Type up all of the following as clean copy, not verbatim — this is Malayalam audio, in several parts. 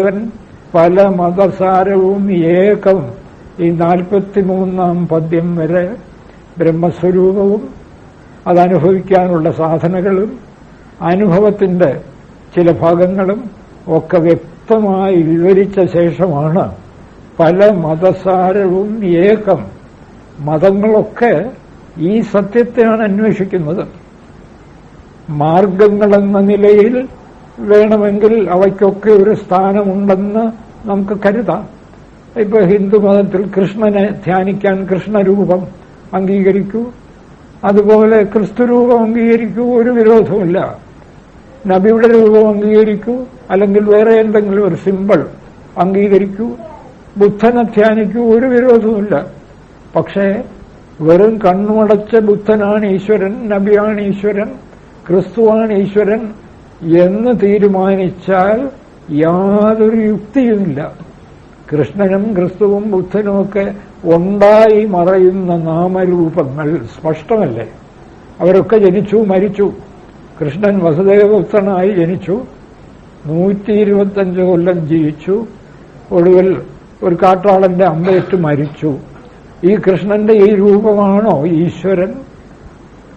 ഇവൻ പല മതസാരവും ഏകം. ഈ 43-ാം പദ്യം വരെ ബ്രഹ്മസ്വരൂപവും അതനുഭവിക്കാനുള്ള സാധനകളും അനുഭവത്തിന്റെ ചില ഭാഗങ്ങളും ഒക്കെ വ്യക്തമായി വിവരിച്ച ശേഷമാണ് പല മതസാരവും ഏകം. മതങ്ങളൊക്കെ ഈ സത്യത്തെയാണ് അന്വേഷിക്കുന്നത്. മാർഗങ്ങളെന്ന നിലയിൽ വേണമെങ്കിൽ അവയ്ക്കൊക്കെ ഒരു സ്ഥാനമുണ്ടെന്ന് നമുക്ക് കരുതാം. ഇപ്പൊ ഹിന്ദുമതത്തിൽ കൃഷ്ണനെ ധ്യാനിക്കാൻ കൃഷ്ണരൂപം അംഗീകരിക്കൂ, അതുപോലെ ക്രിസ്തുരൂപം അംഗീകരിക്കൂ, ഒരു വിരോധമില്ല. നബിയുടെ രൂപം അംഗീകരിക്കൂ, അല്ലെങ്കിൽ വേറെ എന്തെങ്കിലും ഒരു സിമ്പിൾ അംഗീകരിക്കൂ, ബുദ്ധനെ ധ്യാനിക്കൂ, ഒരു വിരോധമില്ല. പക്ഷേ വെറും കണ്ണുമടച്ച ബുദ്ധനാണ് ഈശ്വരൻ, നബിയാണ് ഈശ്വരൻ, ക്രിസ്തുവാണ് ഈശ്വരൻ എന്ന് തീരുമാനിച്ചാൽ യാതൊരു യുക്തിയുമില്ല. കൃഷ്ണനും ക്രിസ്തുവും ബുദ്ധനുമൊക്കെ ഉണ്ടായി മറയുന്ന നാമരൂപങ്ങൾ സ്പഷ്ടമല്ലേ? അവരൊക്കെ ജനിച്ചു, മരിച്ചു. കൃഷ്ണൻ വസുദേവപുത്രനായി ജനിച്ചു, 125 കൊല്ലം ജീവിച്ചു, ഒടുവിൽ ഒരു കാട്ടാളന്റെ അമ്പേറ്റ് മരിച്ചു. ഈ കൃഷ്ണന്റെ ഈ രൂപമാണോ ഈശ്വരൻ?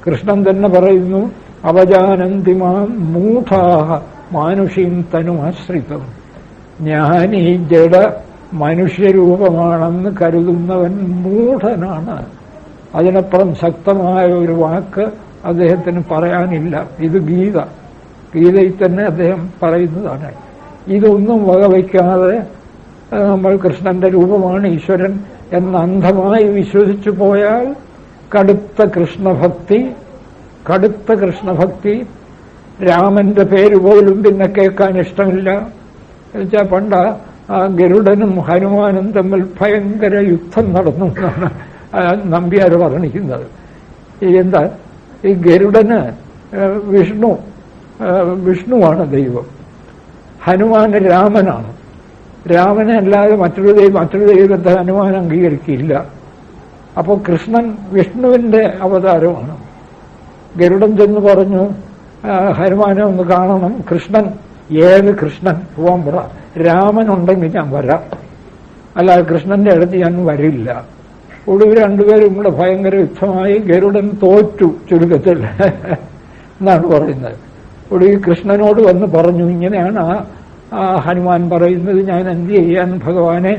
കൃഷ്ണൻ തന്നെ പറയുന്നു, അവജാനന്തിമാം മൂഢാഹ മാനുഷീം തനുമാശ്രിതം. ഞാൻ ഈ ജഡ മനുഷ്യരൂപമാണെന്ന് കരുതുന്നവൻ മൂഢനാണ്. അതിനപ്പുറം ശക്തമായ ഒരു വാക്ക് അദ്ദേഹത്തിന് പറയാനില്ല. ഇത് ഗീതയിൽ തന്നെ അദ്ദേഹം പറയുന്നതാണ്. ഇതൊന്നും വകവയ്ക്കാതെ നമ്മൾ കൃഷ്ണന്റെ രൂപമാണ് ഈശ്വരൻ എന്ന് അന്ധമായി വിശ്വസിച്ചു പോയാൽ കടുത്ത കൃഷ്ണഭക്തി. രാമന്റെ പേര് പോലും പിന്നെ കേൾക്കാൻ ഇഷ്ടമില്ല. എന്നുവെച്ചാൽ പണ്ട് ആ ഗരുഡനും ഹനുമാനും തമ്മിൽ ഭയങ്കര യുദ്ധം നടന്നു എന്നാണ് നമ്പ്യാർ വർണ്ണിക്കുന്നത്. എന്താ ഈ ഗരുഡന് വിഷ്ണുവാണ് ദൈവം, ഹനുമാന് രാമനാണ്. രാമനെ അല്ലാതെ മറ്റൊരു ദൈവത്തെ ഹനുമാൻ അംഗീകരിക്കില്ല. അപ്പോൾ കൃഷ്ണൻ വിഷ്ണുവിന്റെ അവതാരമാണ്. ഗരുഡൻ ചെന്ന് പറഞ്ഞു, ഹനുമാനെ ഒന്ന് കാണണം. കൃഷ്ണൻ, ഏത് കൃഷ്ണൻ? പോവാൻ പറ. രാമനുണ്ടെങ്കിൽ ഞാൻ വരാം, അല്ലാതെ കൃഷ്ണന്റെ അടുത്ത് ഞാൻ വരില്ല. ഒടുവിൽ രണ്ടുപേരും കൂടെ ഭയങ്കര യുദ്ധമായി. ഗരുഡൻ തോറ്റു ചുരുക്കത്തിൽ എന്നാണ് പറയുന്നത്. ഒടുവിൽ കൃഷ്ണനോട് വന്ന് പറഞ്ഞു, ഇങ്ങനെയാണ് ആ ഹനുമാൻ പറയുന്നത്, ഞാൻ എന്ത് ചെയ്യാൻ ഭഗവാനെ?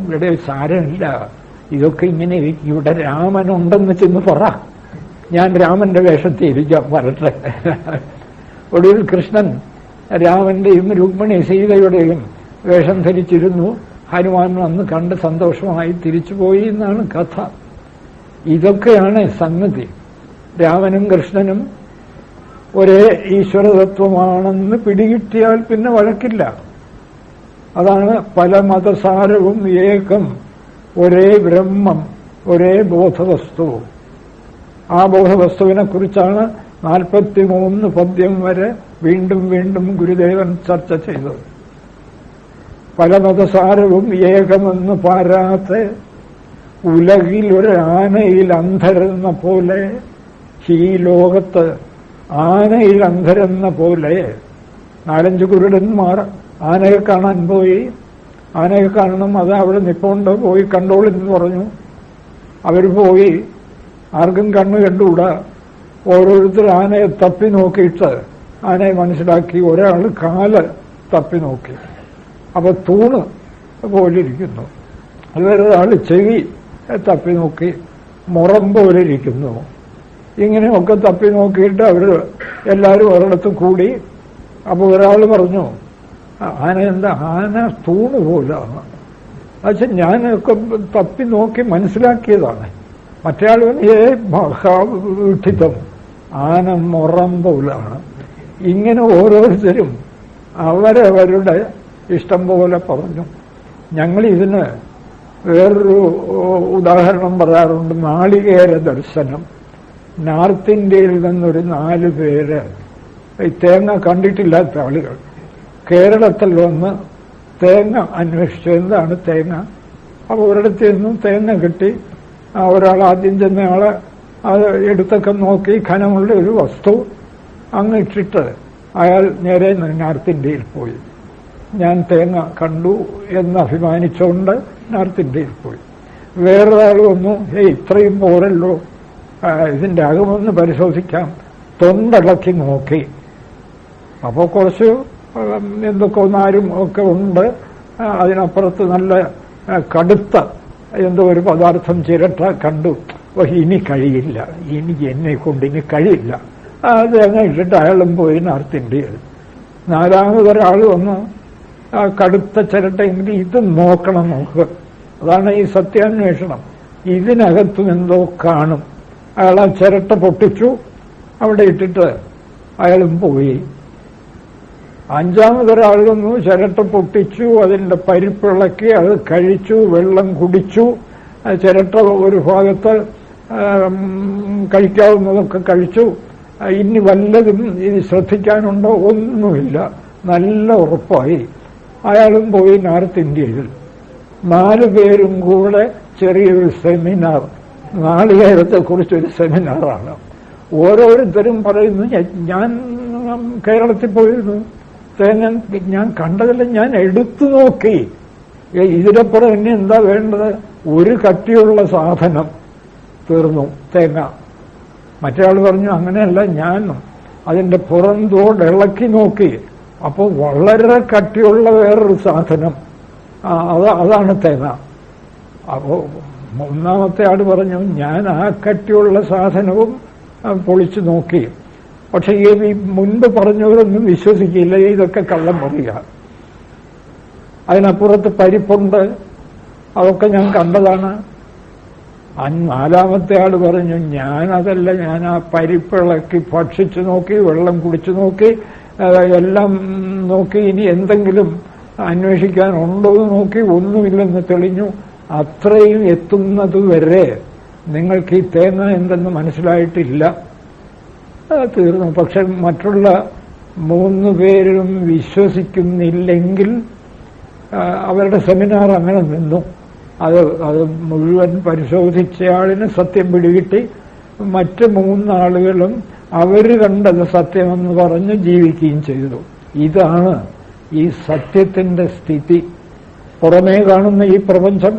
ഇവിടെ സാരമില്ല, ഇതൊക്കെ ഇങ്ങനെ ഇവിടെ രാമനുണ്ടെന്ന് ചെന്ന് പറ, ഞാൻ രാമന്റെ വേഷത്തിൽ ഇരിക്കാം, വരട്ടെ. ഒടുവിൽ കൃഷ്ണൻ രാമന്റെയും രുക്മിണി സീതയുടെയും വേഷം ധരിച്ചിരുന്നു. ഹനുമാൻ വന്ന് കണ്ട് സന്തോഷമായി തിരിച്ചുപോയി എന്നാണ് കഥ. ഇതൊക്കെയാണ് സംഗതി. രാമനും കൃഷ്ണനും ഒരേ ഈശ്വരതത്വമാണെന്ന് പിടികിട്ടിയാൽ പിന്നെ വഴക്കില്ല. അതാണ് പല മതസാരവും ഏകം, ഒരേ ബ്രഹ്മം, ഒരേ ബോധവസ്തു. ആ ബോധവസ്തുവിനെ കുറിച്ചാണ് 43 പദ്യം വരെ വീണ്ടും വീണ്ടും ഗുരുദേവൻ ചർച്ച ചെയ്തത്. പല മതസാരവും ഏകമെന്ന് പാരാതെ ഉലകിൽ ഒരു ആനയിൽ അന്ധരെന്ന പോലെ, ഈ ലോകത്ത് ആനയിൽ അന്ധരെന്ന പോലെ 4-5 കുരുടന്മാർ ആനയെ കാണാൻ പോയി. ആനയെ കാണണം, അത് അവിടെ നിപ്പോണ്ട്, പോയി കണ്ടോളെന്ന് പറഞ്ഞു. അവർ പോയി. ആർക്കും കണ്ണു കണ്ടുകൂടാ. ഓരോരുത്തർ ആനയെ തപ്പി നോക്കിയിട്ട് ആനയെ മനസ്സിലാക്കി. ഒരാൾ കാല് തപ്പി നോക്കി, അപ്പൊ തൂണ് പോലിരിക്കുന്നു. വേറൊരാൾ ചെവി തപ്പി നോക്കി, മുറം പോലിരിക്കുന്നു. ഇങ്ങനെയൊക്കെ തപ്പി നോക്കിയിട്ട് അവർ എല്ലാവരും ഒരിടത്ത് കൂടി. അപ്പൊ ഒരാൾ പറഞ്ഞു, ആന എന്താ? ആന തൂണ് പോലാണ്. പക്ഷെ ഞാനൊക്കെ തപ്പി നോക്കി മനസ്സിലാക്കിയതാണ്. മറ്റേയാൾ മഹാവിഡിത്തം, ആന മുറം പോലാണ്. ഇങ്ങനെ ഓരോരുത്തരും അവരവരുടെ ഇഷ്ടം പോലെ പറഞ്ഞു. ഞങ്ങൾ ഇതിന് വേറൊരു ഉദാഹരണം പറയാറുണ്ട്, നാളികേര ദർശനം. നോർത്ത് ഇന്ത്യയിൽ നിന്നൊരു 4 പേര്, ഈ തേങ്ങ കണ്ടിട്ടില്ലാത്ത ആളുകൾ, കേരളത്തിൽ വന്ന് തേങ്ങ അന്വേഷിച്ചു. എന്താണ് തേങ്ങ? അപ്പോൾ ഒരിടത്ത് നിന്നും തേങ്ങ കിട്ടി. ഒരാൾ ആദ്യം ചെന്നയാളെ അത് എടുത്തൊക്കെ നോക്കി, ഖനമുള്ള ഒരു വസ്തു അങ്ങ് ഇട്ടിട്ട് അയാൾ നേരെ നോർത്ത് ഇന്ത്യയിൽ പോയി. ഞാൻ തേങ്ങ കണ്ടു എന്ന് അഭിമാനിച്ചുകൊണ്ട് നോർത്ത് ഇന്ത്യയിൽ പോയി. വേറൊരാൾ വന്നു, ഇത്രയും പോരല്ലോ, ഇതിന്റെ അകമൊന്ന് പരിശോധിക്കാം, തൊണ്ടിളക്കി നോക്കി. അപ്പോൾ കുറച്ച് എന്തൊക്കെ നാരും ഒക്കെ ഉണ്ട്. അതിനപ്പുറത്ത് നല്ല കടുത്ത എന്തോ ഒരു പദാർത്ഥം ചിരട്ട കണ്ടു. ഇനി കഴിയില്ല, എന്നെ കൊണ്ട് ഇനി കഴിയില്ല. അത് അങ്ങ് ഇട്ടിട്ട് അയാളും പോയി നോർത്ത് ഇന്ത്യയിൽ. നാലാമതൊരാൾ വന്നു, കടുത്ത ചിരട്ടയെങ്കിൽ ഇത് നോക്കണം, നോക്കുക. അതാണ് ഈ സത്യാന്വേഷണം. ഇതിനകത്തും എന്തോ കാണും. അയാൾ ആ ചിരട്ട പൊട്ടിച്ചു, അവിടെ ഇട്ടിട്ട് അയാളും പോയി. അഞ്ചാമതൊരാൾ വന്നു, ചിരട്ട പൊട്ടിച്ചു, അതിന്റെ പരിപ്പിളക്കി, അത് കഴിച്ചു, വെള്ളം കുടിച്ചു. ചിരട്ട ഒരു ഭാഗത്ത് കഴിക്കാവുന്നതൊക്കെ കഴിച്ചു. ഇനി വല്ലതും ഇനി ശ്രദ്ധിക്കാനുണ്ടോ? ഒന്നുമില്ല, നല്ല ഉറപ്പായി. അയാളും പോയി നോർത്ത് ഇന്ത്യയിൽ. 4 പേരും കൂടെ ചെറിയൊരു സെമിനാർ, നാളികേരത്തെക്കുറിച്ചൊരു സെമിനാറാണ്. ഓരോരുത്തരും പറയുന്നു, ഞാൻ കേരളത്തിൽ പോയിരുന്നു, തേങ്ങ ഞാൻ കണ്ടതല്ല, ഞാൻ എടുത്തു നോക്കി. ഇതിനപ്പുറം ഇനി എന്താ വേണ്ടത്? ഒരു കട്ടിയുള്ള സാധനം, തീർന്നു തേങ്ങ. മറ്റേ ആൾ പറഞ്ഞു, അങ്ങനെയല്ല, ഞാൻ അതിന്റെ പുറന്തോട് ഇളക്കി നോക്കി, അപ്പോൾ വളരെ കട്ടിയുള്ള വേറൊരു സാധനം, അതാണ് തേങ്ങ. അപ്പോ ഒന്നാമത്തെ ആൾ പറഞ്ഞു, ഞാൻ ആ കട്ടിയുള്ള സാധനവും പൊളിച്ചു നോക്കി, പക്ഷെ ഈ മുൻപ് പറഞ്ഞവരൊന്നും വിശ്വസിക്കില്ല, ഇതൊക്കെ കള്ളം പറയുക. അതിനപ്പുറത്ത് പരിപ്പുണ്ട്, അതൊക്കെ ഞാൻ കണ്ടതാണ്. നാലാമത്തെ ആൾ പറഞ്ഞു, ഞാനതല്ല, ഞാൻ ആ പരിപ്പിളക്കി ഭക്ഷിച്ചു നോക്കി, വെള്ളം കുടിച്ചു നോക്കി, എല്ലാം നോക്കി, ഇനി എന്തെങ്കിലും അന്വേഷിക്കാനുണ്ടോ എന്ന് നോക്കി, ഒന്നുമില്ലെന്ന് തെളിഞ്ഞു. അത്രയും എത്തുന്നത് വരെ നിങ്ങൾക്ക് ഈ തേങ്ങ എന്തെന്ന് മനസ്സിലായിട്ടില്ല, തീർന്നു. പക്ഷെ മറ്റുള്ള 3 പേരും വിശ്വസിക്കുന്നില്ലെങ്കിൽ അവരുടെ സെമിനാർ അങ്ങനെ നിന്നു. അത് മുഴുവൻ പരിശോധിച്ചയാളിന് സത്യം പിടികിട്ടി. മറ്റ് 3 ആളുകളും അവര് കണ്ടത് സത്യമെന്ന് പറഞ്ഞ് ജീവിക്കുകയും ചെയ്തു. ഇതാണ് ഈ സത്യത്തിന്റെ സ്ഥിതി. പുറമേ കാണുന്ന ഈ പ്രപഞ്ചം,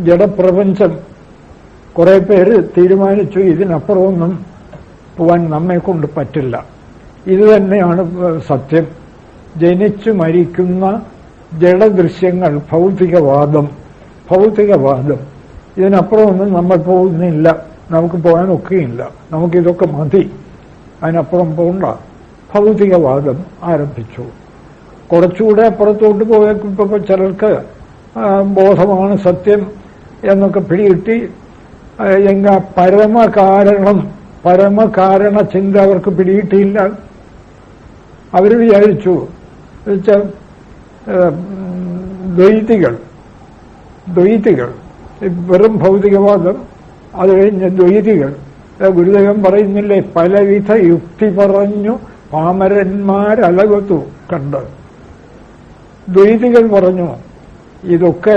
ജഡപ്രപഞ്ചം, കുറെ പേര് തീരുമാനിച്ചു ഇതിനപ്പുറമൊന്നും പോവാൻ നമ്മെ കൊണ്ട് പറ്റില്ല, ഇത് തന്നെയാണ് സത്യം. ജനിച്ചു മരിക്കുന്ന ജഡദൃശ്യങ്ങൾ, ഭൗതികവാദം, ഇതിനപ്പുറമൊന്നും നമ്മൾ പോകുന്നില്ല, നമുക്ക് പോകാനൊക്കെയില്ല, നമുക്കിതൊക്കെ മതി, അതിനപ്പുറം പോകണ്ട. ഭൗതികവാദം ആരംഭിച്ചു. കുറച്ചുകൂടെ അപ്പുറത്തോട്ട് പോയപ്പോൾ ചിലർക്ക് ബോധമാണ് സത്യം എന്നൊക്കെ പിടികിട്ടി. എങ്കിൽ പരമകാരണ ചിന്ത അവർക്ക് പിടികിട്ടിയില്ല. അവർ വിചാരിച്ചു, ദ്വൈതികൾ വെറും ഭൗതികവാദം, അത് കഴിഞ്ഞ് ദ്വൈതികൾ. ഗുരുദേവൻ പറയുന്നില്ലേ, പലവിധ യുക്തി പറഞ്ഞു പാമരന്മാരലകത്തു കണ്ട്. ദ്വൈതികൾ പറഞ്ഞു, ഇതൊക്കെ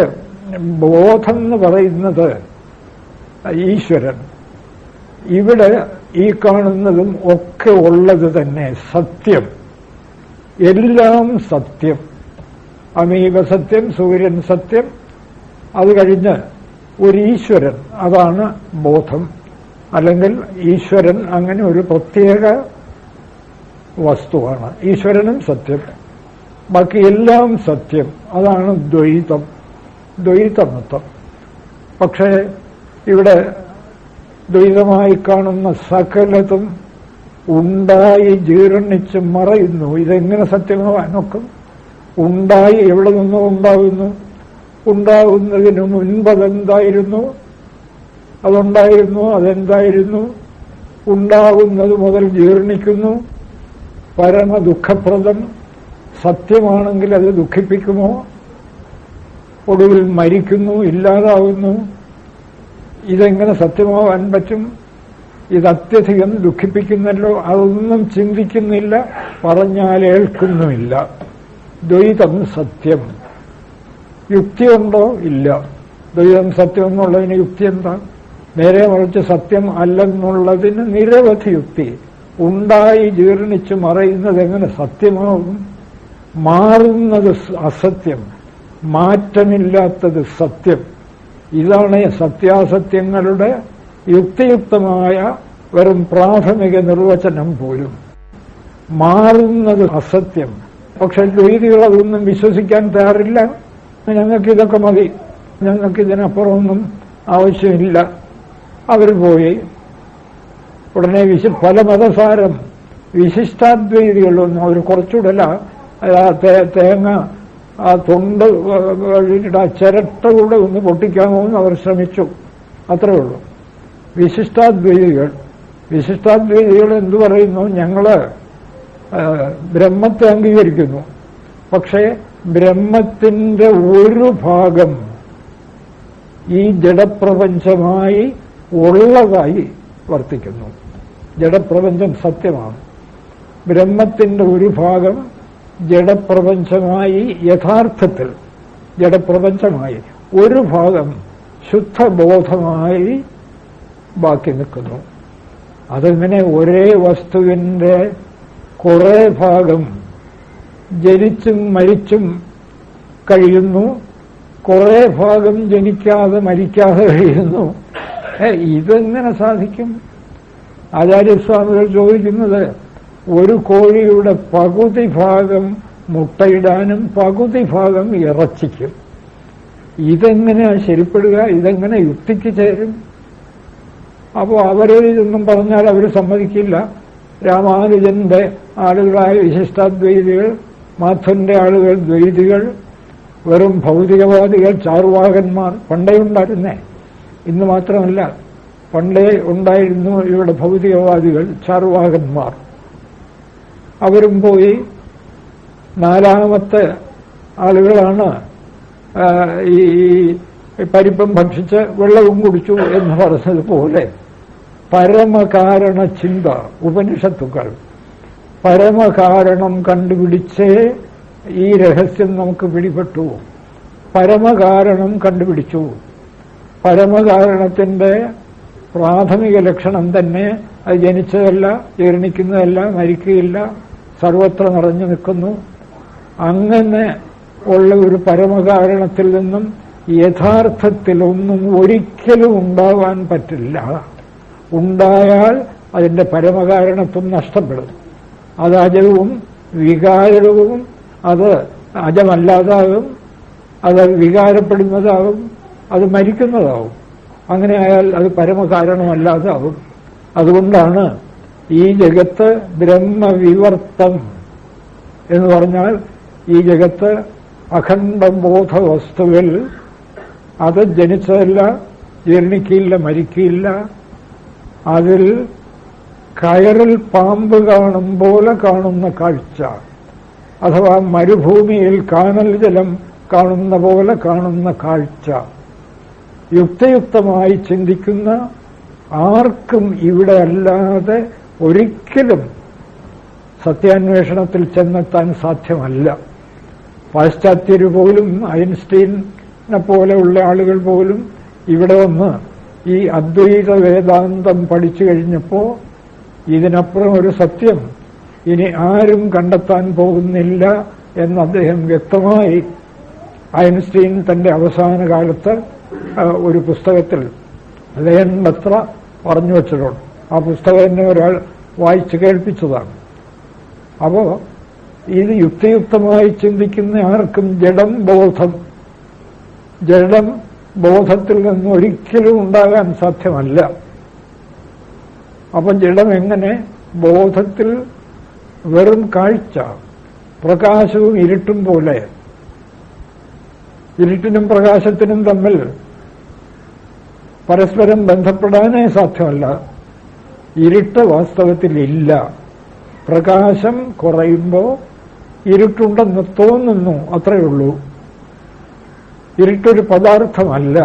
ബോധം എന്ന് പറയുന്നത് ഈശ്വരൻ, ഇവിടെ ഈ കാണുന്നതും ഒക്കെ ഉള്ളത് തന്നെ സത്യം, എല്ലാം സത്യം. അമീവ സത്യം, സൂര്യൻ സത്യം. അത് കഴിഞ്ഞ് ഒരു ഈശ്വരൻ, അതാണ് ബോധം. അല്ലെങ്കിൽ ഈശ്വരൻ അങ്ങനെ ഒരു പ്രത്യേക വസ്തുവാണ്. ഈശ്വരനും സത്യം, ബാക്കി എല്ലാം സത്യം. അതാണ് ദ്വൈതമത്വം. പക്ഷേ ഇവിടെ ദ്വൈതമായി കാണുന്ന സകലതും ഉണ്ടായി ജീർണിച്ച് മറയുന്നു. ഇതെങ്ങനെ സത്യമാവാനൊക്കും? ഉണ്ടായി എവിടെ നിന്നോ ഉണ്ടാകുന്നു. ഉണ്ടാകുന്നതിന് മുൻപതെന്തായിരുന്നു? അതെന്തായിരുന്നു? ഉണ്ടാകുന്നത് മുതൽ ജീർണിക്കുന്നു. പരമ ദുഃഖപ്രദം. സത്യമാണെങ്കിൽ അത് ദുഃഖിപ്പിക്കുമോ? ഒടുവിൽ മരിക്കുന്നു, ഇല്ലാതാവുന്നു. ഇതെങ്ങനെ സത്യമാവാൻ പറ്റും? ഇത് അത്യധികം ദുഃഖിപ്പിക്കുന്നല്ലോ. അതൊന്നും ചിന്തിക്കുന്നില്ല, പറഞ്ഞാൽ ഏൽക്കുന്നുമില്ല. ദ്വൈതം സത്യം. യുക്തിയുണ്ടോ? ഇല്ല. ദ്വൈതം സത്യം എന്നുള്ളതിന് യുക്തി എന്താ? നേരെ മറിച്ച് സത്യം അല്ലെന്നുള്ളതിന് നിരവധി യുക്തി. ഉണ്ടായി ജീർണിച്ച് മറയുന്നത് എങ്ങനെ സത്യമാകും? മാറുന്നത് അസത്യം, മാറ്റമില്ലാത്തത് സത്യം. ഇതാണ് സത്യാസത്യങ്ങളുടെ യുക്തിയുക്തമായ വെറും പ്രാഥമിക നിർവചനം പോലും. മാറുന്നത് അസത്യം. പക്ഷെ ദ്വൈതികൾ അതൊന്നും വിശ്വസിക്കാൻ തയ്യാറില്ല. ഞങ്ങൾക്കിതൊക്കെ മതി, ഞങ്ങൾക്കിതിനപ്പുറമൊന്നും ആവശ്യമില്ല. അവർ പോയി ഉടനെ പല മതസാരം വിശിഷ്ടാദ്വൈതികളൊന്നും അവർ കുറച്ചുകൂടല തേങ്ങ ആ തൊണ്ട് കഴിഞ്ഞിട്ട് ആ ചിരട്ട കൂടെ ഒന്ന് പൊട്ടിക്കാമോ എന്ന് അവർ ശ്രമിച്ചു. അത്രേ ഉള്ളൂ. വിശിഷ്ടാദ്വൈതികൾ എന്തു പറയുന്നു? ഞങ്ങള് ബ്രഹ്മത്തെ അംഗീകരിക്കുന്നു, പക്ഷേ ബ്രഹ്മത്തിന്റെ ഒരു ഭാഗം ഈ ജഡപ്രപഞ്ചമായി ഉള്ളതായി വർത്തിക്കുന്നു. ജഡപ്രപഞ്ചം സത്യമാണ്. ബ്രഹ്മത്തിന്റെ ഒരു ഭാഗം ജഡപ്രപഞ്ചമായി, യഥാർത്ഥത്തിൽ ജഡപ്രപഞ്ചമായി, ഒരു ഭാഗം ശുദ്ധബോധമായി ബാക്കി നിൽക്കുന്നു. അതിങ്ങനെ ഒരേ വസ്തുവിന്റെ കുറെ ഭാഗം ജനിച്ചും മരിച്ചും കഴിയുന്നു, കുറെ ഭാഗം ജനിക്കാതെ മരിക്കാതെ കഴിയുന്നു. ഇതെങ്ങനെ സാധിക്കും? ആചാര്യസ്വാമികൾ ചോദിക്കുന്നത്, ഒരു കോഴിയുടെ പകുതി ഭാഗം മുട്ടയിടാനും പകുതി ഭാഗം ഇറച്ചിക്കും. ഇതെങ്ങനെയാ ശരിപ്പെടുക? ഇതെങ്ങനെ യുക്തിക്ക് ചേരും? അപ്പോൾ അവരിതൊന്നും പറഞ്ഞാൽ അവർ സമ്മതിക്കില്ല. രാമാനുജന്റെ ആളുകളായ വിശിഷ്ടാദ്വൈതികൾ, മാധവന്റെ ആളുകൾ ദ്വൈതികൾ, വെറും ഭൗതികവാദികൾ, ചാർവാകന്മാർ പണ്ടേ ഉണ്ടായിരുന്നേ. ഇന്ന് മാത്രമല്ല, പണ്ടേ ഉണ്ടായിരുന്നു ഇവിടെ ഭൗതികവാദികൾ, ചാർവാകന്മാർ. അവരും പോയി നാലാമത്തെ ആളുകളാണ് ഈ പരിപ്പം ഭക്ഷിച്ച് വെള്ളവും കുടിച്ചു എന്ന് പറഞ്ഞതുപോലെ പരമകാരണ ചിന്ത, ഉപനിഷത്തുക്കൾ പരമകാരണം കണ്ടുപിടിച്ചേ ഈ രഹസ്യം നമുക്ക് പിടിപെട്ടു. പരമകാരണം കണ്ടുപിടിച്ചു. പരമകാരണത്തിന്റെ പ്രാഥമിക ലക്ഷണം തന്നെ അത് ജനിച്ചതല്ല, ജീർണിക്കുന്നതല്ല, മരിക്കുകയില്ല, സർവത്ര നിറഞ്ഞു നിൽക്കുന്നു. അങ്ങനെ ഉള്ള ഒരു പരമകാരണത്തിൽ നിന്നും യഥാർത്ഥത്തിലൊന്നും ഒരിക്കലും ഉണ്ടാവാൻ പറ്റില്ല. ഉണ്ടായാൽ അതിന്റെ പരമകാരണത്വം നഷ്ടപ്പെടും. അത് അജവും വികാരവും, അത് അജമല്ലാതാകും, അത് വികാരപ്പെടുന്നതാകും, അത് മരിക്കുന്നതാവും. അങ്ങനെ ആയാൽ അത് പരമകാരണമല്ലാതാവും. അതുകൊണ്ടാണ് ഈ ജഗത്ത് ബ്രഹ്മവിവർത്തം എന്ന് പറഞ്ഞാൽ ഈ ജഗത്ത് അഖണ്ഡബോധ വസ്തുവിൽ അത് ജനിച്ചതല്ല, ജീർണിക്കില്ല, മരിക്കില്ല. അതിൽ കയറിൽ പാമ്പ് കാണും പോലെ കാണുന്ന കാഴ്ച, അഥവാ മരുഭൂമിയിൽ കാനൽ ജലം കാണുന്ന പോലെ കാണുന്ന കാഴ്ച, യുക്തയുക്തമായി ചിന്തിക്കുന്ന ആർക്കും ഇവിടെ അല്ലാതെ ഒരിക്കലും സത്യാന്വേഷണത്തിൽ ചെന്നെത്താൻ സാധ്യമല്ല. പാശ്ചാത്യര് പോലും, ഐൻസ്റ്റീനെ പോലെയുള്ള ആളുകൾ പോലും ഇവിടെ വന്ന് ഈ അദ്വൈത വേദാന്തം പഠിച്ചു കഴിഞ്ഞപ്പോൾ ഇതിനപ്പുറം ഒരു സത്യം ഇനി ആരും കണ്ടെത്താൻ പോകുന്നില്ല എന്ന് അദ്ദേഹം വ്യക്തമായി ഐൻസ്റ്റീൻ തന്റെ അവസാന കാലത്ത് ഒരു പുസ്തകത്തിൽ വേണ്ടത്ര പറഞ്ഞു വച്ചിട്ടുണ്ട്. ആ പുസ്തകം എന്നെ ഒരാൾ വായിച്ചു കേൾപ്പിച്ചതാണ്. അപ്പോ ഇത് യുക്തിയുക്തമായി ചിന്തിക്കുന്ന ആർക്കും ജഡം ബോധത്തിൽ നിന്ന് ഒരിക്കലും ഉണ്ടാകാൻ സാധ്യമല്ല. അപ്പം ജഡം എങ്ങനെ? ബോധത്തിൽ വെറും കാഴ്ച, പ്രകാശവും ഇരുട്ടും പോലെ. ഇരുട്ടിനും പ്രകാശത്തിനും തമ്മിൽ പരസ്പരം ബന്ധപ്പെടാനേ സാധ്യമല്ല. ഇരുട്ട് വാസ്തവത്തിൽ ഇല്ല. പ്രകാശം കുറയുമ്പോൾ ഇരുട്ടുണ്ടെന്ന് തോന്നുന്നു, അത്രയേ ഉള്ളൂ. ഇരുട്ടൊരു പദാർത്ഥമല്ല.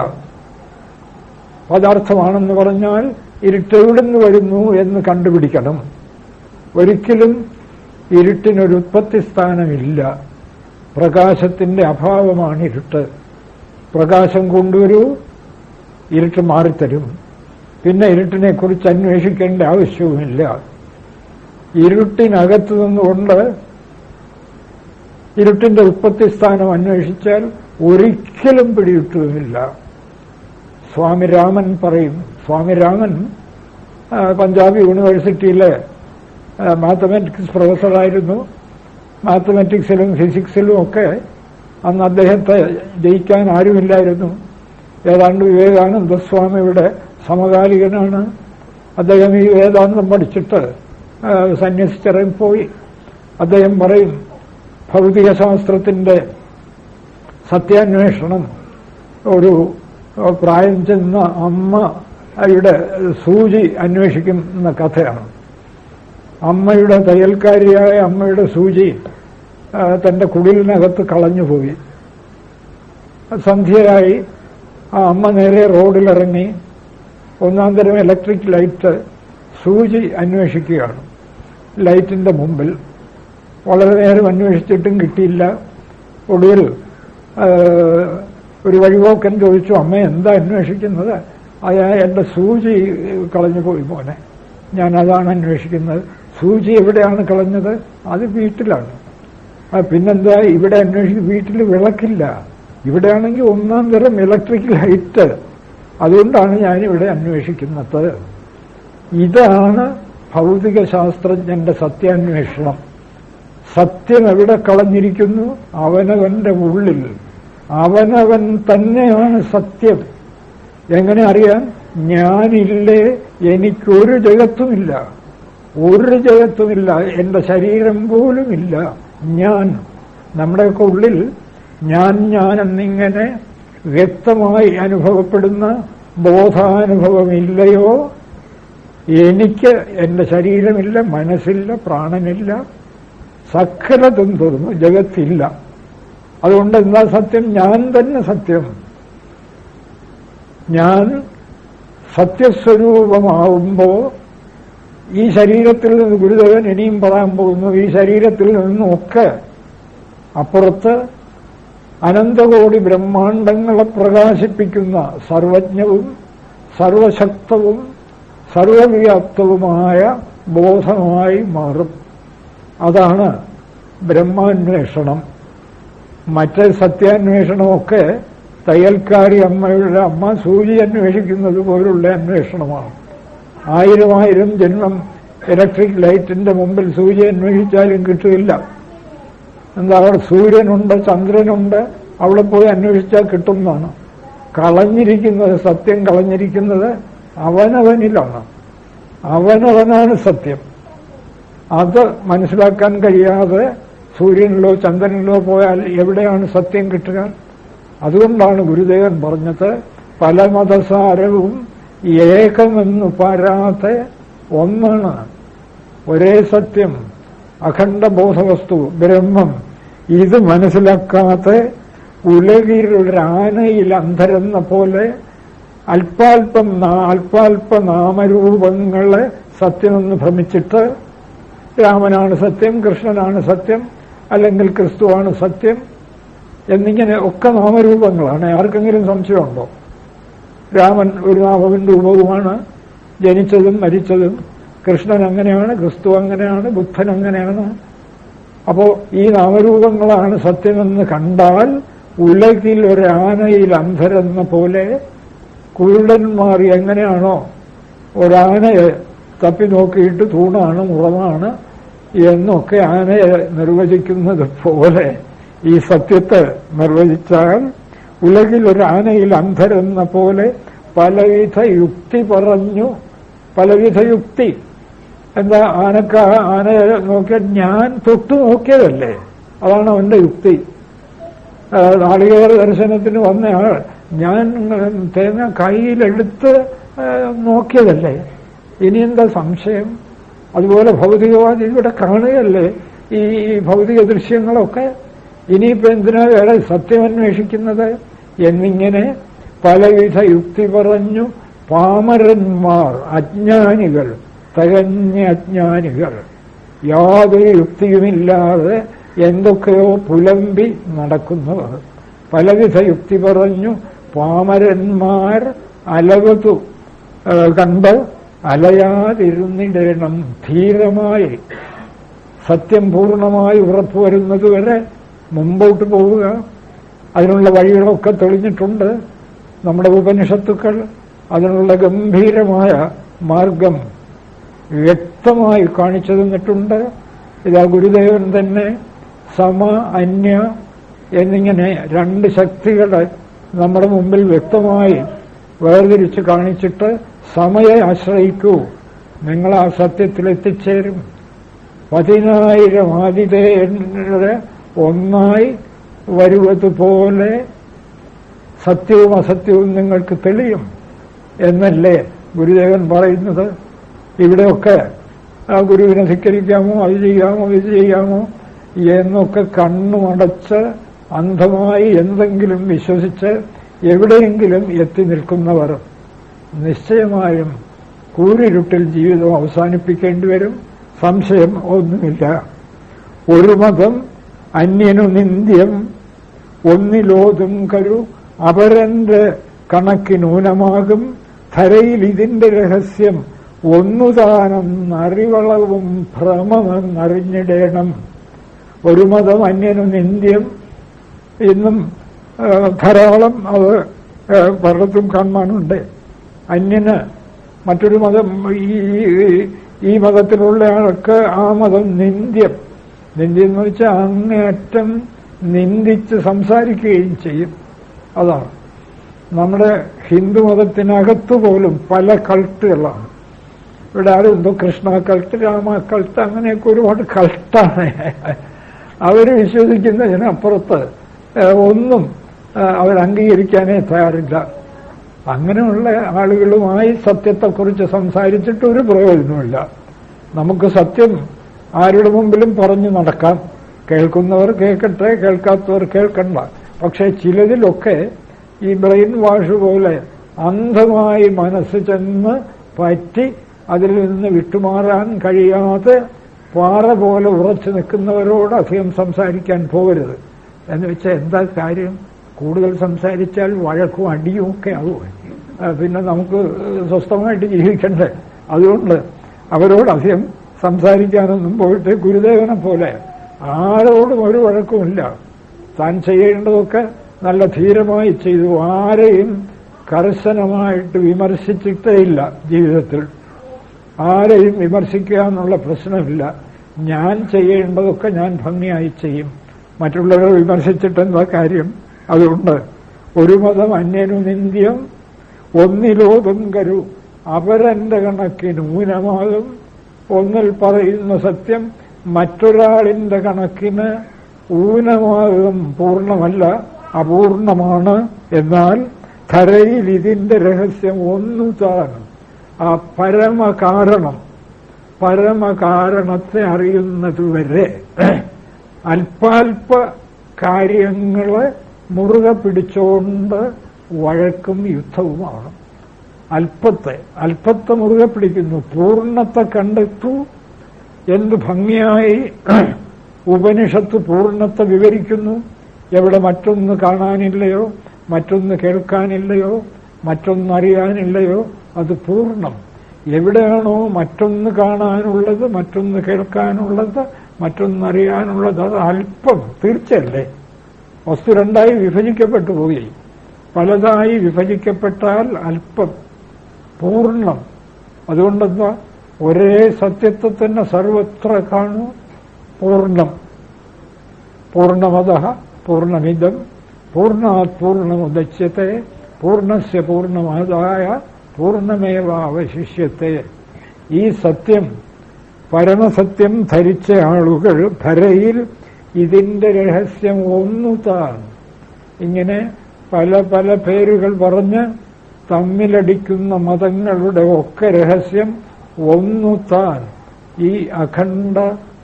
പദാർത്ഥമാണെന്ന് പറഞ്ഞാൽ ഇരുട്ടെവിടുന്ന് വരുന്നു എന്ന് കണ്ടുപിടിക്കണം. ഒരിക്കലും ഇരുട്ടിനൊരു ഉത്പത്തി സ്ഥാനമില്ല. പ്രകാശത്തിന്റെ അഭാവമാണ് ഇരുട്ട്. പ്രകാശം കൊണ്ടുവരൂ, ഇരുട്ട് മാറിത്തരും. പിന്നെ ഇരുട്ടിനെക്കുറിച്ച് അന്വേഷിക്കേണ്ട ആവശ്യവുമില്ല. ഇരുട്ടിനകത്ത് നിന്നുകൊണ്ട് ഇരുട്ടിന്റെ ഉൽപ്പത്തി സ്ഥാനം അന്വേഷിച്ചാൽ ഒരിക്കലും പിടികിട്ടുകയില്ല. സ്വാമി രാമൻ പറയും, സ്വാമി രാമൻ പഞ്ചാബ് യൂണിവേഴ്സിറ്റിയിലെ മാത്തമാറ്റിക്സ് പ്രൊഫസറായിരുന്നു. മാത്തമാറ്റിക്സിലും ഫിസിക്സിലും ഒക്കെ അന്ന് അദ്ദേഹത്തെ ജയിക്കാൻ ആരുമില്ലായിരുന്നു. ഏതാണ്ട് വിവേകാനന്ദ സ്വാമിയുടെ സമകാലികനാണ്. അദ്ദേഹം ഈ വേദാന്തം പഠിച്ചിട്ട് സന്യസിച്ചിറങ്ങിപ്പോയി. അദ്ദേഹം പറയും, ഭൗതികശാസ്ത്രത്തിന്റെ സത്യാന്വേഷണം ഒരു പ്രായം ചെന്ന അമ്മയുടെ സൂചി അന്വേഷിക്കുന്ന കഥയാണ്. അമ്മയുടെ തയ്യൽക്കാരിയായ അമ്മയുടെ സൂചി തന്റെ കുടിലിനകത്ത് കളഞ്ഞുപോയി. സന്ധ്യയായി ആ അമ്മ നേരെ റോഡിലിറങ്ങി ഒന്നാം തരം ഇലക്ട്രിക് ലൈറ്റ് സൂചി അന്വേഷിക്കുകയാണ് ലൈറ്റിന്റെ മുമ്പിൽ. വളരെ നേരം അന്വേഷിച്ചിട്ടും കിട്ടിയില്ല. ഒടുവിൽ ഒരു വഴിപോക്കൻ ചോദിച്ചു, അമ്മ എന്താ അന്വേഷിക്കുന്നത്? എന്റെ സൂചി കളഞ്ഞുപോയി മോനെ, ഞാൻ അതാണ് അന്വേഷിക്കുന്നത്. സൂചി എവിടെയാണ് കളഞ്ഞത്? അത് വീട്ടിലാണ്. പിന്നെന്താ ഇവിടെ അന്വേഷിക്കും? വീട്ടിൽ വിളക്കില്ല. ഇവിടെയാണെങ്കിൽ ഒന്നാം തരം ഇലക്ട്രിക് ലൈറ്റ്, അതുകൊണ്ടാണ് ഞാനിവിടെ അന്വേഷിക്കുന്നത്. ഇതാണ് ഭൗതിക ശാസ്ത്രജ്ഞന്റെ സത്യാന്വേഷണം. സത്യം എവിടെ കളഞ്ഞിരിക്കുന്നു? അവനവന്റെ ഉള്ളിൽ. അവനവൻ തന്നെയാണ് സത്യം. എങ്ങനെ അറിയാൻ? ഞാനില്ലേ, എനിക്കൊരു ജഗത്തുമില്ല, ഒരു ജഗത്തുമില്ല, എന്റെ ശരീരം പോലുമില്ല. ഞാൻ, നമ്മുടെയൊക്കെ ഉള്ളിൽ ഞാൻ എന്നിങ്ങനെ വ്യക്തമായി അനുഭവപ്പെടുന്ന ബോധാനുഭവമില്ലയോ? എനിക്ക് എന്റെ ശരീരമില്ല, മനസ്സില്ല, പ്രാണനില്ല, സകലതും തീർന്നു, ജഗത്തില്ല. അതുകൊണ്ട് എന്താ സത്യം? ഞാൻ തന്നെ സത്യം. ഞാൻ സത്യസ്വരൂപമാവുമ്പോ ഈ ശരീരത്തിൽ നിന്ന് ഗുരുദേവൻ ഇനിയും പറയാൻ പോകുന്നു, ഈ ശരീരത്തിൽ നിന്നൊക്കെ അപ്പുറത്ത് അനന്തകോടി ബ്രഹ്മാണ്ടങ്ങളെ പ്രകാശിപ്പിക്കുന്ന സർവജ്ഞവും സർവശക്തവും സർവവ്യാപ്തവുമായ ബോധമായി മാറും. അതാണ് ബ്രഹ്മാന്വേഷണം. മറ്റേ സത്യാന്വേഷണമൊക്കെ തയ്യൽക്കാരി അമ്മയുടെ അമ്മ സൂചി അന്വേഷിക്കുന്നത് പോലുള്ള അന്വേഷണമാണ്. 1000 ജന്മം ഇലക്ട്രിക് ലൈറ്റിന്റെ മുമ്പിൽ സൂചി അന്വേഷിച്ചാലും കിട്ടില്ല. എന്താ, അവിടെ സൂര്യനുണ്ട്, ചന്ദ്രനുണ്ട്, അവിടെ പോയി അന്വേഷിച്ചാൽ കിട്ടുന്നതാണ്. കളഞ്ഞിരിക്കുന്നത്, സത്യം കളഞ്ഞിരിക്കുന്നത് അവനവനിലാണ്. അവനവനാണ് സത്യം. അത് മനസ്സിലാക്കാൻ കഴിയാതെ സൂര്യനിലോ ചന്ദ്രനിലോ പോയാൽ എവിടെയാണ് സത്യം കിട്ടുക? അതുകൊണ്ടാണ് ഗുരുദേവൻ പറഞ്ഞത്, പല മതസാരവും ഏകമെന്നു പാരാതെ ഒന്നാണ്, ഒരേ സത്യം, അഖണ്ഡ ബോധവസ്തു ബ്രഹ്മം. ഇത് മനസ്സിലാക്കാതെ ഉലകിലൊരാനയിൽ അന്ധരെന്ന പോലെ അല്പാൽപ നാമരൂപങ്ങളെ സത്യമെന്ന് ഭ്രമിച്ചിട്ട് രാമനാണ് സത്യം, കൃഷ്ണനാണ് സത്യം, അല്ലെങ്കിൽ ക്രിസ്തുവാണ് സത്യം എന്നിങ്ങനെ ഒക്കെ നാമരൂപങ്ങളാണ്. ആർക്കെങ്കിലും സംശയമുണ്ടോ? രാമൻ ഒരു നാമവും രൂപവുമാണ്, ജനിച്ചതും മരിച്ചതും. കൃഷ്ണൻ അങ്ങനെയാണ്, ക്രിസ്തു അങ്ങനെയാണ്, ബുദ്ധൻ അങ്ങനെയാണ്. അപ്പോ ഈ നാമരൂപങ്ങളാണ് സത്യമെന്ന് കണ്ടാൽ ഉലകിൽ ഒരാനയിൽ അന്ധരെന്ന പോലെ കുരുടന്മാർ എങ്ങനെയാണോ ഒരാനയെ തപ്പി നോക്കിയിട്ട് തൂണാണ് മുളമാണ് എന്നൊക്കെ ആനയെ നിർവചിക്കുന്നത് പോലെ ഈ സത്യത്തെ നിർവചിച്ചാൽ ഉലകിൽ ഒരാനയിൽ അന്ധരെന്ന പോലെ പലവിധ യുക്തി പറഞ്ഞു. പലവിധ യുക്തി എന്താ? ആനയെ നോക്കിയാൽ ഞാൻ തൊട്ടു നോക്കിയതല്ലേ, അതാണ് അവന്റെ യുക്തി. നാളികേര ദർശനത്തിന് വന്നയാൾ ഞാൻ തേങ്ങ കയ്യിലെടുത്ത് നോക്കിയതല്ലേ, ഇനി എന്താ സംശയം? അതുപോലെ ഭൗതികവാദി ഇവിടെ കാണുകയല്ലേ ഈ ഭൗതിക ദൃശ്യങ്ങളൊക്കെ, ഇനിയിപ്പോ എന്തിനാ വേറെ സത്യം അന്വേഷിക്കുന്നത് എന്നിങ്ങനെ പലവിധ യുക്തി പറഞ്ഞു പാമരന്മാർ, അജ്ഞാനികൾ, തികഞ്ഞ അജ്ഞാനികൾ, യാതൊരു യുക്തിയുമില്ലാതെ എന്തൊക്കെയോ പുലമ്പി നടക്കുന്നവർ. പലവിധ യുക്തി പറഞ്ഞു പാമരന്മാർ അലവതു കണ്ട് അലയാതിരുന്നിടണം. ധീരമായി സത്യം പൂർണ്ണമായി ഉറപ്പുവരുന്നതുവരെ മുമ്പോട്ട് പോവുക. അതിനുള്ള വഴികളൊക്കെ തെളിഞ്ഞിട്ടുണ്ട്. നമ്മുടെ ഉപനിഷത്തുക്കൾ അതിനുള്ള ഗംഭീരമായ മാർഗം വ്യക്തമായി കാണിച്ചു തന്നിട്ടുണ്ട്. ഇതാ ഗുരുദേവൻ തന്നെ സമ അന്യ എന്നിങ്ങനെ രണ്ട് ശക്തികളെ നമ്മുടെ മുമ്പിൽ വ്യക്തമായി വേർതിരിച്ച് കാണിച്ചിട്ട് സമയെ ആശ്രയിക്കൂ, നിങ്ങൾ ആ സത്യത്തിൽ എത്തിച്ചേരും. 10,000 ആതിഥേയരുടെ ഒന്നായി വരുവതുപോലെ സത്യവും അസത്യവും നിങ്ങൾക്ക് തെളിയും എന്നല്ലേ ഗുരുദേവൻ പറയുന്നത്. ഇവിടെയൊക്കെ ആ ഗുരുവിനെ ധിക്കരിക്കാമോ, അത് ചെയ്യാമോ, ഇത് ചെയ്യാമോ എന്നൊക്കെ കണ്ണുമടച്ച് അന്ധമായി എന്തെങ്കിലും വിശ്വസിച്ച് എവിടെയെങ്കിലും എത്തി നിൽക്കുന്നവർ നിശ്ചയമായും കൂരിരുട്ടിൽ ജീവിതം അവസാനിപ്പിക്കേണ്ടി വരും. സംശയം ഒന്നുമില്ല. ഒരു മതം അന്യനു നിന്ദ്യം, ഒന്നിലോതും കരു അപരന്റെ കണക്കിനൂനമാകും, ധരയിൽ ഇതിന്റെ രഹസ്യം ഒന്നുതാനെന്നറിവളവും ഭ്രമമെന്നറിഞ്ഞിടേണം. ഒരു മതം അന്യനു നിന്ദ്യം ഇന്നും ധാരാളം അത് പലർക്കും കാണാനുണ്ട്. അന്യന് മറ്റൊരു മതം, ഈ മതത്തിലുള്ള ആൾക്ക് ആ മതം നിന്ദ്യം. നിന്ദ്യം എന്ന് വെച്ചാൽ അങ്ങേയറ്റം നിന്ദിച്ച് സംസാരിക്കുകയും ചെയ്യും. അതാണ് നമ്മുടെ ഹിന്ദുമതത്തിനകത്തു പോലും പല കൾട്ടുകളാണ്. ഇവിടെ ആരും എന്തോ കൃഷ്ണ കൾട്ട്, രാമ കൾട്ട്, അങ്ങനെയൊക്കെ ഒരുപാട് കൾട്ടാണ്. അവർ വിശ്വസിക്കുന്നതിനപ്പുറത്ത് ഒന്നും അവരംഗീകരിക്കാനേ തയ്യാറില്ല. അങ്ങനെയുള്ള ആളുകളുമായി സത്യത്തെക്കുറിച്ച് സംസാരിച്ചിട്ട് ഒരു പ്രയോജനമില്ല. നമുക്ക് സത്യം ആരുടെ മുമ്പിലും പറഞ്ഞു നടക്കാം. കേൾക്കുന്നവർ കേൾക്കട്ടെ, കേൾക്കാത്തവർ കേൾക്കണ്ട. പക്ഷെ ചിലതിലൊക്കെ ഈ ബ്രെയിൻ വാഷ് പോലെ അന്ധമായി മനസ്സ് ചെന്ന് പറ്റി അതിൽ നിന്ന് വിട്ടുമാറാൻ കഴിയാതെ പാറ പോലെ ഉറച്ചു നിൽക്കുന്നവരോട് അധികം സംസാരിക്കാൻ പോകരുത്. എന്ന് വെച്ചാൽ എന്താ കാര്യം? കൂടുതൽ സംസാരിച്ചാൽ വഴക്കും അടിയും ഒക്കെ ആവും. പിന്നെ നമുക്ക് സ്വസ്ഥമായിട്ട് ജീവിക്കണ്ടേ. അതുകൊണ്ട് അവരോടധികം സംസാരിക്കാനൊന്നും പോയിട്ട് ഗുരുദേവനെ പോലെ ആരോടും ഒരു വഴക്കുമില്ല. താൻ ചെയ്യേണ്ടതൊക്കെ നല്ല ധീരമായി ചെയ്തു. ആരെയും കർശനമായിട്ട് വിമർശിച്ചിട്ടേയില്ല ജീവിതത്തിൽ. ആരെയും വിമർശിക്കുക എന്നുള്ള പ്രശ്നമില്ല. ഞാൻ ചെയ്യേണ്ടതൊക്കെ ഞാൻ ഭംഗിയായി ചെയ്യും. മറ്റുള്ളവരെ വിമർശിച്ചിട്ടെന്താ കാര്യം? അതുകൊണ്ട് ഒരു മതം അന്യനു നിന്ദ്യം, ഒന്നിലോതും കരു അപരന്റെ കണക്കിന് ഊനമാകും. ഒന്നിൽ പറയുന്ന സത്യം മറ്റൊരാളിന്റെ കണക്കിന് ഊനമാകും. പൂർണ്ണമല്ല, അപൂർണമാണ്. എന്നാൽ ധരയിൽ ഇതിന്റെ രഹസ്യം ഒന്നു താൻ. ആ പരമകാരണത്തെ അറിയുന്നതുവരെ അല്പാൽപ കാര്യങ്ങളെ മുറുകെ പിടിച്ചുകൊണ്ട് വഴക്കും യുദ്ധവുമാണ്. അല്പത്തെ മുറുകെ പിടിക്കുന്നു, പൂർണ്ണത്തെ കണ്ടെത്തൂ. എന്ത് ഭംഗിയായി ഉപനിഷത്ത് പൂർണ്ണത്തെ വിവരിക്കുന്നു. എവിടെ മറ്റൊന്ന് കാണാനില്ലയോ, മറ്റൊന്ന് കേൾക്കാനില്ലയോ, മറ്റൊന്നറിയാനില്ലയോ, അത് പൂർണ്ണം. എവിടെയാണോ മറ്റൊന്ന് കാണാനുള്ളത്, മറ്റൊന്ന് കേൾക്കാനുള്ളത്, മറ്റൊന്നറിയാനുള്ളത്, അത് അല്പം. തീർച്ചയല്ലേ? വസ്തു രണ്ടായി വിഭജിക്കപ്പെട്ടു പോയി. പലതായി വിഭജിക്കപ്പെട്ടാൽ അല്പം, പൂർണ്ണം. അതുകൊണ്ടെന്താ? ഒരേ സത്യത്തെ തന്നെ സർവത്ര കാണൂ. പൂർണ്ണം. പൂർണ്ണമതഃ പൂർണ്ണമിദം പൂർണ്ണാത് പൂർണ്ണമുദച്യത്തെ പൂർണ്ണസ്യ പൂർണ്ണമാദായ പൂർണ്ണമേവാവശിഷ്യത്തെ. ഈ സത്യം, പരമസത്യം ധരിച്ച ആളുകൾ ധരയിൽ ഇതിന്റെ രഹസ്യം ഒന്നു താൻ. ഇങ്ങനെ പല പല പേരുകൾ പറഞ്ഞ് തമ്മിലടിക്കുന്ന മതങ്ങളുടെ ഒക്കെ രഹസ്യം ഒന്നു താൻ. ഈ അഖണ്ഡ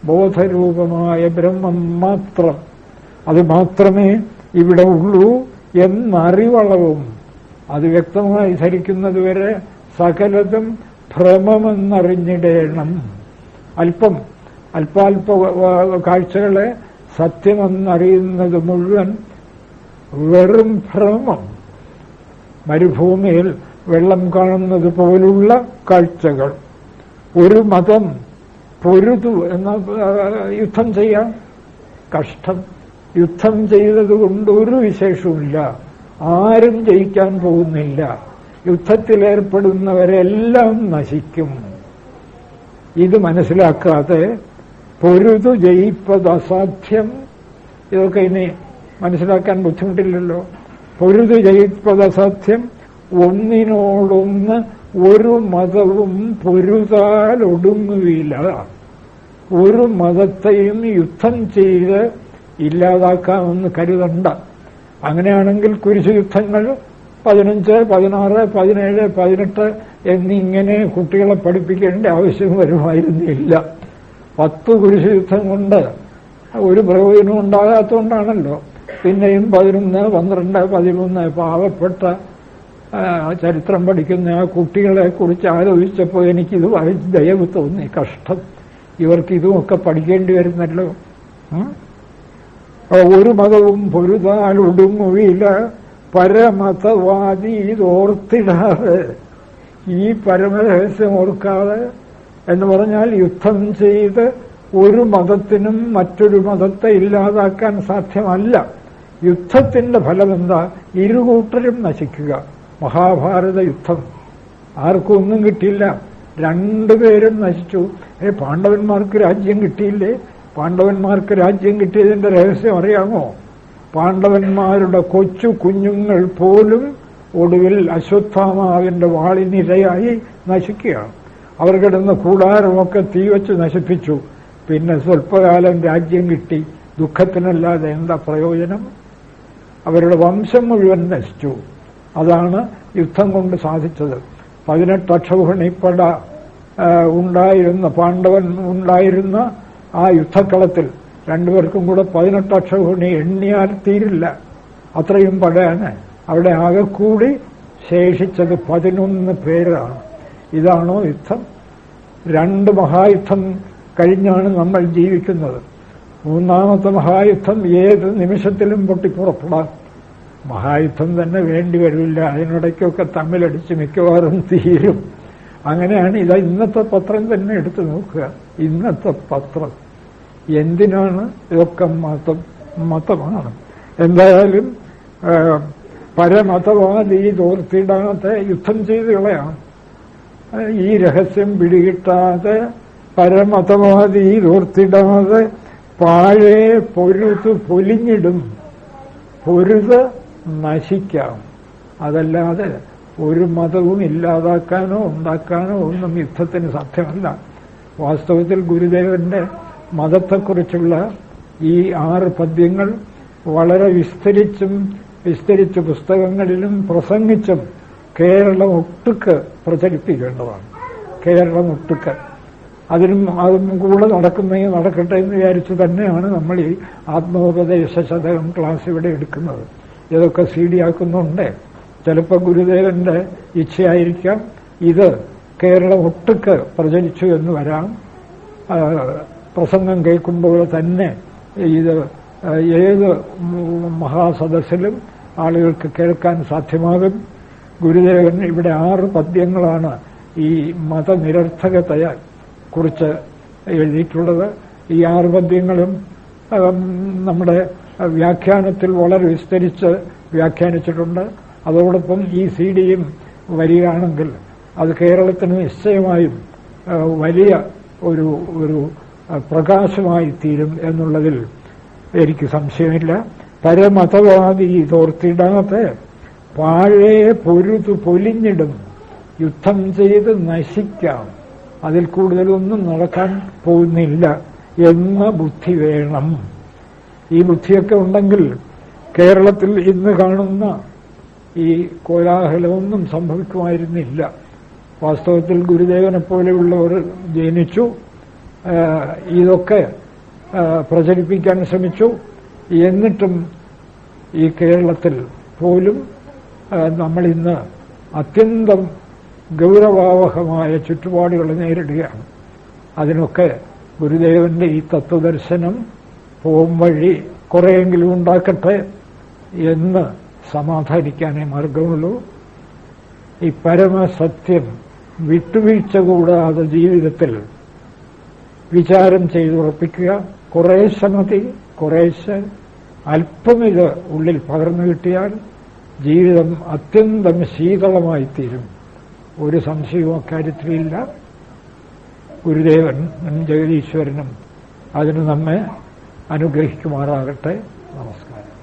ബോധരൂപമായ ബ്രഹ്മം മാത്രം. അത് മാത്രമേ ഇവിടെ ഉള്ളൂ എന്നറിവളവും അത് വ്യക്തമായി ധരിക്കുന്നതുവരെ സകലതും ഭ്രമമെന്നറിഞ്ഞിടേണം. അല്പാൽപ കാഴ്ചകളെ സത്യമെന്നറിയുന്നത് മുഴുവൻ വെറും ഭ്രമം. മരുഭൂമിയിൽ വെള്ളം കാണുന്നത് പോലുള്ള കാഴ്ചകൾ. ഒരു മതം പൊരുതു എന്ന യുദ്ധം ചെയ്യാം, കഷ്ടം. യുദ്ധം ചെയ്തതുകൊണ്ട് ഒരു വിശേഷവുമില്ല, ആരും ജയിക്കാൻ പോകുന്നില്ല, യുദ്ധത്തിലേർപ്പെടുന്നവരെല്ലാം നശിക്കും. ഇത് മനസ്സിലാക്കാതെ പൊരുതു ജയിപ്പത് അസാധ്യം. ഇതൊക്കെ ഇനി മനസ്സിലാക്കാൻ ബുദ്ധിമുട്ടില്ലല്ലോ. പൊരുതു ജയിപ്പത് അസാധ്യം, ഒന്നിനോടൊന്ന് ഒരു മതവും പൊരുതാൽ ഒടുങ്ങുകയില്ല. ഒരു മതത്തെയും യുദ്ധം ചെയ്ത് ഇല്ലാതാക്കാമെന്ന് കരുതണ്ട. അങ്ങനെയാണെങ്കിൽ കുരിശു യുദ്ധങ്ങൾ 15, 16, 17, 18 എന്നിങ്ങനെ കുട്ടികളെ പഠിപ്പിക്കേണ്ട ആവശ്യം വരുമായിരുന്നില്ല. 10 കുരിശു യുദ്ധം കൊണ്ട് ഒരു പ്രയോജനം ഉണ്ടാകാത്തതുകൊണ്ടാണല്ലോ പിന്നെയും 11, 12, 13 പാവപ്പെട്ട ചരിത്രം പഠിക്കുന്ന ആ കുട്ടികളെ കുറിച്ച് ആലോചിച്ചപ്പോൾ എനിക്കിത് വായിച്ച് ദയവ് തോന്നി. കഷ്ടം, ഇവർക്ക് ഇതുമൊക്കെ പഠിക്കേണ്ടി വരുന്നല്ലോ. ഒരു മതവും പൊരുതാൽ ഒടുങ്ങുകയില്ല, പരമതവാദി ഇതോർത്തിടാതെ. ഈ പരമരഹസ്യം ഓർക്കാതെ എന്ന് പറഞ്ഞാൽ യുദ്ധം ചെയ്ത് ഒരു മതത്തിനും മറ്റൊരു മതത്തെ ഇല്ലാതാക്കാൻ സാധ്യമല്ല. യുദ്ധത്തിന്റെ ഫലം എന്താ? ഇരുകൂട്ടരും നശിക്കുക. മഹാഭാരത യുദ്ധം ആർക്കും ഒന്നും കിട്ടിയില്ല, രണ്ടുപേരും നശിച്ചു. പാണ്ഡവന്മാർക്ക് രാജ്യം കിട്ടിയില്ലേ? പാണ്ഡവന്മാർക്ക് രാജ്യം കിട്ടിയതിന്റെ രഹസ്യം അറിയാമോ? പാണ്ഡവന്മാരുടെ കൊച്ചു കുഞ്ഞുങ്ങൾ പോലും ഒടുവിൽ അശ്വത്ഥാമാവിന്റെ വാളിനിരയായി നശിക്കുകയാണ്. അവർ കിടന്ന കൂടാരമൊക്കെ തീവച്ച് നശിപ്പിച്ചു. പിന്നെ സ്വല്പകാലം രാജ്യം കിട്ടി. ദുഃഖത്തിനല്ലാതെ എന്താ പ്രയോജനം? അവരുടെ വംശം മുഴുവൻ നശിച്ചു. അതാണ് യുദ്ധം കൊണ്ട് സാധിച്ചത്. 18 അക്ഷൗഹിണിപ്പട ഉണ്ടായിരുന്ന പാണ്ഡവൻ ഉണ്ടായിരുന്ന ആ യുദ്ധക്കളത്തിൽ രണ്ടുപേർക്കും കൂടെ 18 അക്ഷൗഹിണി എണ്ണിയാൽ തീരില്ല, അത്രയും പടയാണ്. അവിടെ ആകെ കൂടി ശേഷിച്ചത് 11 പേരാണ്. ഇതാണോ യുദ്ധം? 2 മഹായുദ്ധം കഴിഞ്ഞാണ് നമ്മൾ ജീവിക്കുന്നത്. 3ാമത്തെ മഹായുദ്ധം ഏത് നിമിഷത്തിലും പൊട്ടിപ്പുറപ്പെടാം. മഹായുദ്ധം തന്നെ വേണ്ടി വരില്ല, അതിനിടയ്ക്കൊക്കെ തമ്മിലടിച്ച് മിക്കവാറും തീരും. അങ്ങനെയാണ്. ഇതാ ഇന്നത്തെ പത്രം തന്നെ എടുത്തു നോക്കുക. ഇന്നത്തെ പത്രം എന്തിനാണ്? ഇതൊക്കെ മതമാണ്. എന്തായാലും പരമതവാദി തോർത്തിടാതെ യുദ്ധം ചെയ്ത് കളയാം. ഈ രഹസ്യം പിടികിട്ടാതെ പരമതവാദി തോർത്തിടാതെ പാഴെ പൊരുത് പൊലിഞ്ഞിടും. പൊരുത് നശിക്കാം, അതല്ലാതെ ഒരു മതവും ഇല്ലാതാക്കാനോ ഉണ്ടാക്കാനോ ഒന്നും യുദ്ധത്തിന് സാധ്യമല്ല. വാസ്തവത്തിൽ ഗുരുദേവന്റെ മതത്തെക്കുറിച്ചുള്ള ഈ 6 പദ്യങ്ങൾ വളരെ വിസ്തരിച്ച് പുസ്തകങ്ങളിലും പ്രസംഗിച്ചും കേരളം ഒട്ടുക്ക് പ്രചരിപ്പിക്കേണ്ടതാണ്. കേരളം ഒട്ടുക്ക് അതും കൂടെ നടക്കുന്നെങ്കിൽ നടക്കട്ടെ എന്ന് വിചാരിച്ചു തന്നെയാണ് നമ്മൾ ഈ ആത്മോപദേശ ശതകം ക്ലാസ് ഇവിടെ എടുക്കുന്നത്. ഇതൊക്കെ CD ആക്കുന്നുണ്ട്. ചിലപ്പോൾ ഗുരുദേവന്റെ ഇച്ഛയായിരിക്കാം ഇത് കേരളം ഒട്ടുക്ക് പ്രചരിച്ചു എന്ന് വരാം. പ്രസംഗം കേൾക്കുമ്പോൾ തന്നെ ഇത് ഏത് മഹാസദസ്സിലും ആളുകൾക്ക് കേൾക്കാൻ സാധ്യമാകും. ഗുരുദേവൻ ഇവിടെ 6 പദ്യങ്ങളാണ് ഈ മതനിരർത്ഥകതയെ കുറിച്ച് എഴുതിയിട്ടുള്ളത്. ഈ 6 പദ്യങ്ങളും നമ്മുടെ വ്യാഖ്യാനത്തിൽ വളരെ വിസ്തരിച്ച് വ്യാഖ്യാനിച്ചിട്ടുണ്ട്. അതോടൊപ്പം ഈ CD-യും വരികയാണെങ്കിൽ അത് കേരളത്തിന് നിശ്ചയമായും വലിയ ഒരു പ്രകാശമായി തീരും എന്നുള്ളതിൽ എനിക്ക് സംശയമില്ല. പരമതവാദി തോർത്തിടാതെ പാഴെ പൊരുതു പൊലിഞ്ഞിടും. യുദ്ധം ചെയ്ത് നശിക്കാം, അതിൽ കൂടുതലൊന്നും നടക്കാൻ പോകുന്നില്ല എന്ന ബുദ്ധി വേണം. ഈ ബുദ്ധിയൊക്കെ ഉണ്ടെങ്കിൽ കേരളത്തിൽ ഇന്ന് കാണുന്ന ഈ കോലാഹലമൊന്നും സംഭവിക്കുമായിരുന്നില്ല. വാസ്തവത്തിൽ ഗുരുദേവനെ പോലെയുള്ളവർ ജനിച്ചു, ഇതൊക്കെ പ്രചരിപ്പിക്കാൻ ശ്രമിച്ചു. എന്നിട്ടും ഈ കേരളത്തിൽ പോലും നമ്മളിന്ന് അത്യന്തം ഗൗരവാവഹമായ ചുറ്റുപാടുകൾ നേരിടുകയാണ്. അതിനൊക്കെ ഗുരുദേവന്റെ ഈ തത്വദർശനം പോം വഴി കുറെയെങ്കിലും ഉണ്ടാക്കട്ടെ എന്ന് സമാധാനിക്കാനേ മാർഗമുള്ളൂ. ഈ പരമസത്യം വിട്ടുവീഴ്ച കൂടാതെ ജീവിതത്തിൽ വിചാരം ചെയ്തുറപ്പിക്കുക. കുറേശ്ശെ മതി, കുറേശ്ശെ അല്പം ഇത് ഉള്ളിൽ പകർന്നു കിട്ടിയാൽ ജീവിതം അത്യന്തം ശീതളമായിത്തീരും. ഒരു സംശയവും അക്കാര്യത്തിലില്ല. ഗുരുദേവനും ജഗദീശ്വരനും അതിന് നമ്മെ അനുഗ്രഹിക്കുമാറാകട്ടെ. നമസ്കാരം.